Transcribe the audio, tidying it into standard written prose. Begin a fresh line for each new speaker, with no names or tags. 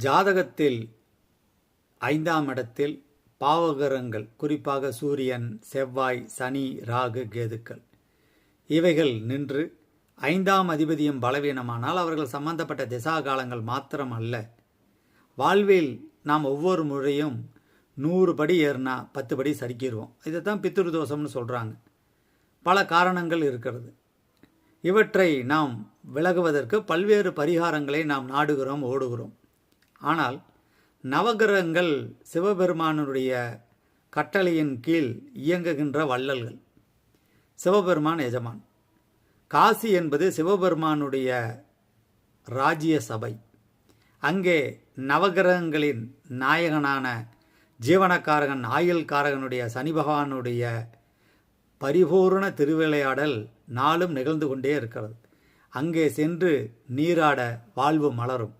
ஜாதகத்தில் 5ஆம் இடத்தில் பாவகிரகங்கள், குறிப்பாக சூரியன், செவ்வாய், சனி, ராகு, கேதுக்கள் இவைகள் நின்று 5ஆம் அதிபதியும் பலவீனமானால் அவர்கள் சம்பந்தப்பட்ட திசா காலங்கள் மாத்திரம் அல்ல, வாழ்வில் நாம் ஒவ்வொரு முறையும் 100 படி ஏறினா 10 படி சறுக்கிடுவோம். இதை தான் பித்ரு தோஷம்னு சொல்கிறாங்க. பல காரணங்கள் இருக்கிறது. இவற்றை நாம் விலகுவதற்கு பல்வேறு பரிகாரங்களை நாம் நாடுகிறோம், ஓடுகிறோம். ஆனால் நவகிரகங்கள் சிவபெருமானுடைய கட்டளையின் கீழ் இயங்குகின்ற வள்ளல்கள். சிவபெருமான் எஜமான். காசி என்பது சிவபெருமானுடைய ராஜ்ய சபை. அங்கே நவகிரகங்களின் நாயகனான ஜீவனக்காரகன், ஆயுள்காரகனுடைய சனி பகவானுடைய பரிபூர்ண திருவிளையாடல் நாளும் நிகழ்ந்து கொண்டே இருக்கிறது. அங்கே சென்று நீராட வாழ்வு மலரும்.